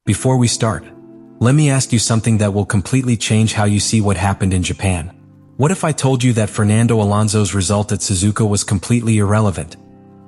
Before we start, let me ask you something that will completely change how you see what happened in Japan. What if I told you that Fernando Alonso's result at Suzuka was completely irrelevant,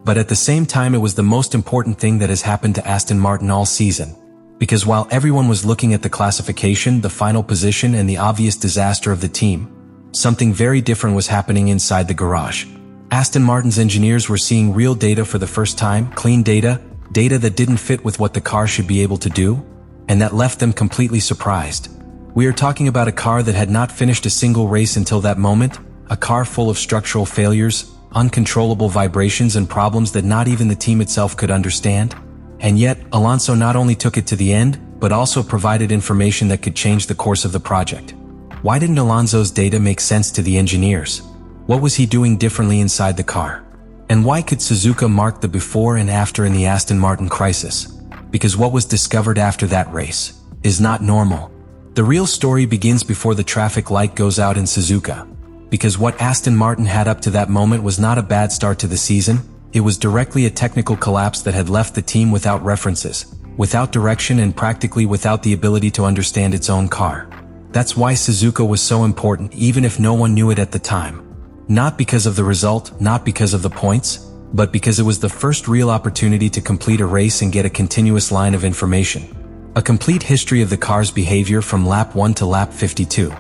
but at the same time it was the most important thing that has happened to Aston Martin all season? Because while everyone was looking at the classification, the final position, and the obvious disaster of the team, something very different was happening inside the garage. Aston Martin's engineers were seeing real data for the first time, clean data that didn't fit with what the car should be able to do, and that left them completely surprised. We are talking about a car that had not finished a single race until that moment, a car full of structural failures, uncontrollable vibrations, and problems that not even the team itself could understand. And yet, Alonso not only took it to the end, but also provided information that could change the course of the project. Why didn't Alonso's data make sense to the engineers? What was he doing differently inside the car? And why could Suzuka mark the before and after in the Aston Martin crisis? Because what was discovered after that race is not normal. The real story begins before the traffic light goes out in Suzuka. Because what Aston Martin had up to that moment was not a bad start to the season, it was directly a technical collapse that had left the team without references, without direction, and practically without the ability to understand its own car. That's why Suzuka was so important, even if no one knew it at the time. Not because of the result, not because of the points, but because it was the first real opportunity to complete a race and get a continuous line of information. A complete history of the car's behavior from lap 1 to lap 52.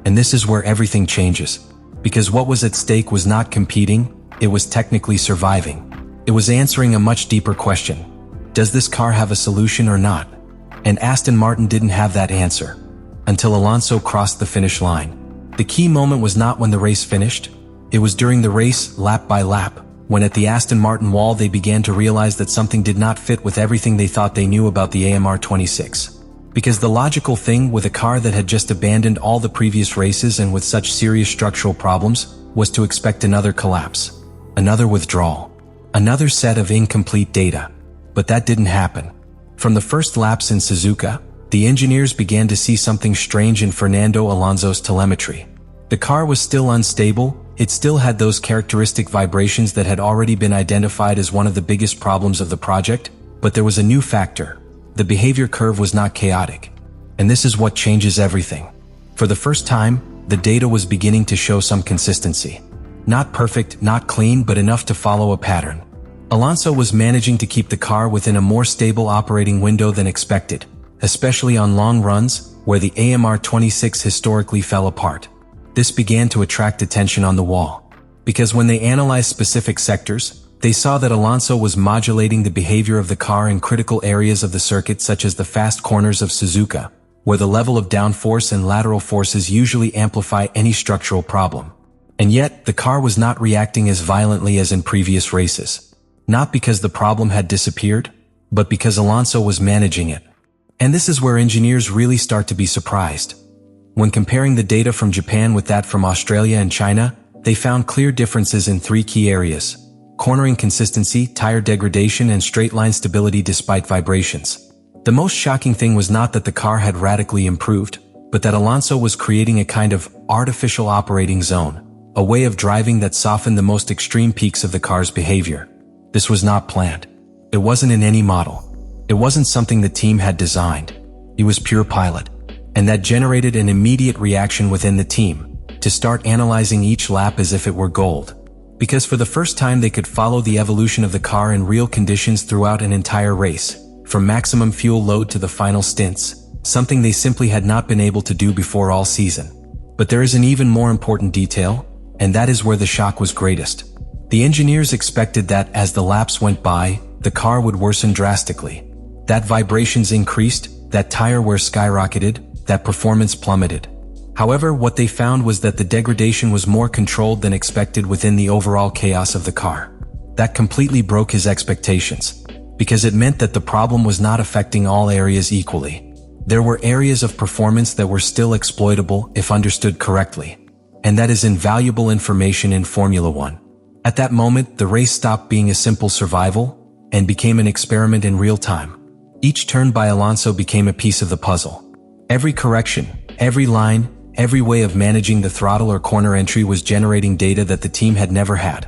And this is where everything changes. Because what was at stake was not competing, it was technically surviving. It was answering a much deeper question. Does this car have a solution or not? And Aston Martin didn't have that answer until Alonso crossed the finish line. The key moment was not when the race finished. It was during the race, lap by lap, when at the Aston Martin wall they began to realize that something did not fit with everything they thought they knew about the AMR 26. Because the logical thing with a car that had just abandoned all the previous races and with such serious structural problems was to expect another collapse, another withdrawal, another set of incomplete data. But that didn't happen. From the first laps in Suzuka, the engineers began to see something strange in Fernando Alonso's telemetry. The car was still unstable, it still had those characteristic vibrations that had already been identified as one of the biggest problems of the project, but there was a new factor. The behavior curve was not chaotic. And this is what changes everything. For the first time, the data was beginning to show some consistency. Not perfect, not clean, but enough to follow a pattern. Alonso was managing to keep the car within a more stable operating window than expected, especially on long runs, where the AMR 26 historically fell apart. This began to attract attention on the wall. Because when they analyzed specific sectors, they saw that Alonso was modulating the behavior of the car in critical areas of the circuit, such as the fast corners of Suzuka, where the level of downforce and lateral forces usually amplify any structural problem. And yet, the car was not reacting as violently as in previous races. Not because the problem had disappeared, but because Alonso was managing it. And this is where engineers really start to be surprised. When comparing the data from Japan with that from Australia and China, they found clear differences in 3 key areas: cornering consistency, tire degradation, and straight line stability despite vibrations. The most shocking thing was not that the car had radically improved, but that Alonso was creating a kind of artificial operating zone, a way of driving that softened the most extreme peaks of the car's behavior. This was not planned. It wasn't in any model. It wasn't something the team had designed. It was pure pilot. And that generated an immediate reaction within the team, to start analyzing each lap as if it were gold. Because for the first time they could follow the evolution of the car in real conditions throughout an entire race, from maximum fuel load to the final stints, something they simply had not been able to do before all season. But there is an even more important detail, and that is where the shock was greatest. The engineers expected that as the laps went by, the car would worsen drastically. That vibrations increased, that tire wear skyrocketed, that performance plummeted. However, what they found was that the degradation was more controlled than expected within the overall chaos of the car. That completely broke his expectations, because it meant that the problem was not affecting all areas equally. There were areas of performance that were still exploitable if understood correctly. And that is invaluable information in Formula One. At that moment, the race stopped being a simple survival and became an experiment in real time. Each turn by Alonso became a piece of the puzzle. Every correction, every line, every way of managing the throttle or corner entry was generating data that the team had never had.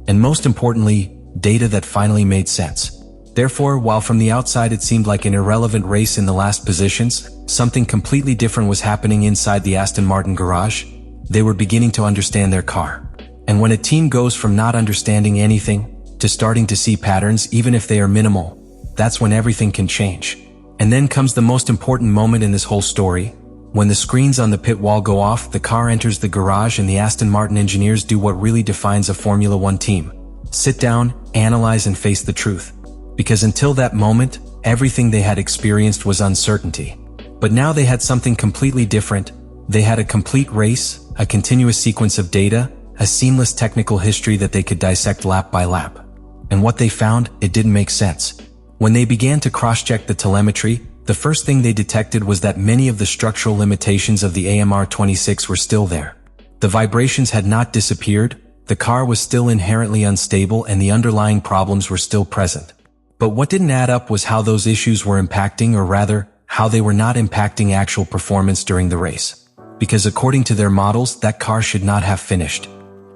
And most importantly, data that finally made sense. Therefore, while from the outside it seemed like an irrelevant race in the last positions, something completely different was happening inside the Aston Martin garage. They were beginning to understand their car. And when a team goes from not understanding anything to starting to see patterns, even if they are minimal, that's when everything can change. And then comes the most important moment in this whole story. When the screens on the pit wall go off, the car enters the garage and the Aston Martin engineers do what really defines a Formula One team. Sit down, analyze and face the truth. Because until that moment, everything they had experienced was uncertainty. But now they had something completely different. They had a complete race, a continuous sequence of data, a seamless technical history that they could dissect lap by lap. And what they found, it didn't make sense. When they began to cross-check the telemetry, the first thing they detected was that many of the structural limitations of the AMR26 were still there. The vibrations had not disappeared, the car was still inherently unstable and the underlying problems were still present. But what didn't add up was how those issues were impacting, or rather, how they were not impacting actual performance during the race. Because according to their models, that car should not have finished.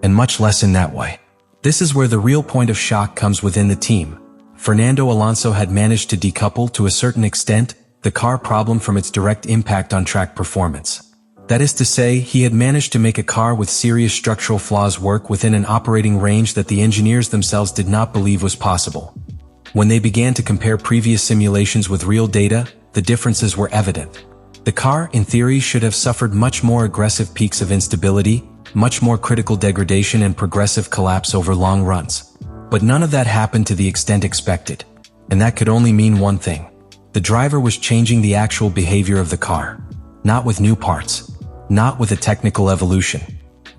And much less in that way. This is where the real point of shock comes within the team. Fernando Alonso had managed to decouple, to a certain extent, the car problem from its direct impact on track performance. That is to say, he had managed to make a car with serious structural flaws work within an operating range that the engineers themselves did not believe was possible. When they began to compare previous simulations with real data, the differences were evident. The car, in theory, should have suffered much more aggressive peaks of instability, much more critical degradation and progressive collapse over long runs. But none of that happened to the extent expected. And that could only mean one thing. The driver was changing the actual behavior of the car. Not with new parts. Not with a technical evolution.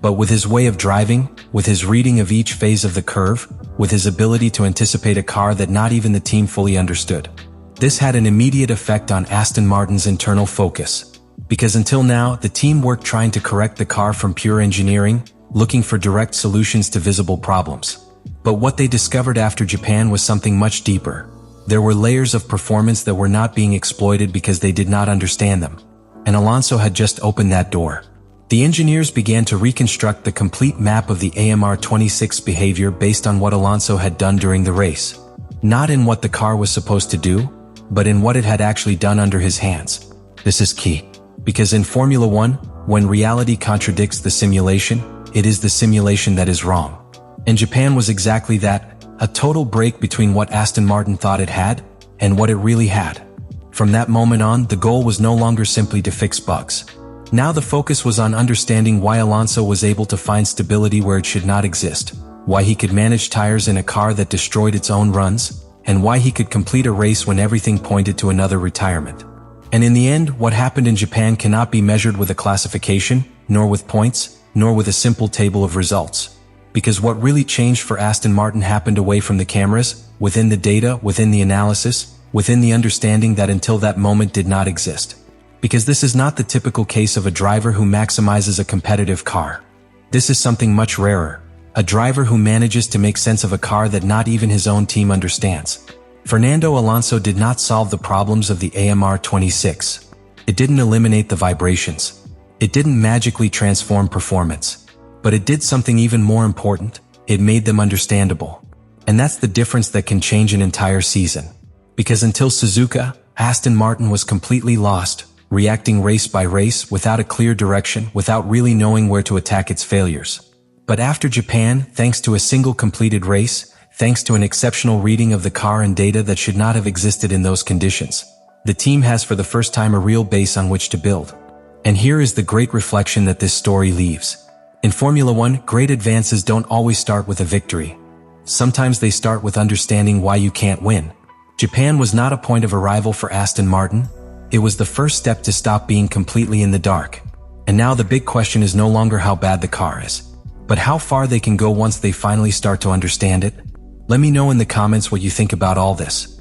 But with his way of driving, with his reading of each phase of the curve, with his ability to anticipate a car that not even the team fully understood. This had an immediate effect on Aston Martin's internal focus. Because until now, the team worked trying to correct the car from pure engineering, looking for direct solutions to visible problems. But what they discovered after Japan was something much deeper. There were layers of performance that were not being exploited because they did not understand them. And Alonso had just opened that door. The engineers began to reconstruct the complete map of the AMR26 behavior based on what Alonso had done during the race. Not in what the car was supposed to do, but in what it had actually done under his hands. This is key. Because in Formula One, when reality contradicts the simulation, it is the simulation that is wrong. And Japan was exactly that, a total break between what Aston Martin thought it had and what it really had. From that moment on, the goal was no longer simply to fix bugs. Now the focus was on understanding why Alonso was able to find stability where it should not exist, why he could manage tires in a car that destroyed its own runs, and why he could complete a race when everything pointed to another retirement. And in the end, what happened in Japan cannot be measured with a classification, nor with points, nor with a simple table of results. Because what really changed for Aston Martin happened away from the cameras, within the data, within the analysis, within the understanding that until that moment did not exist. Because this is not the typical case of a driver who maximizes a competitive car. This is something much rarer. A driver who manages to make sense of a car that not even his own team understands. Fernando Alonso did not solve the problems of the AMR26. It didn't eliminate the vibrations. It didn't magically transform performance. But it did something even more important. It made them understandable. And that's the difference that can change an entire season. Because until Suzuka, Aston Martin was completely lost, reacting race by race without a clear direction, without really knowing where to attack its failures. But after Japan, thanks to a single completed race, thanks to an exceptional reading of the car and data that should not have existed in those conditions, the team has for the first time a real base on which to build. And here is the great reflection that this story leaves. In Formula One, great advances don't always start with a victory. Sometimes they start with understanding why you can't win. Japan was not a point of arrival for Aston Martin. It was the first step to stop being completely in the dark. And now the big question is no longer how bad the car is, but how far they can go once they finally start to understand it. Let me know in the comments what you think about all this.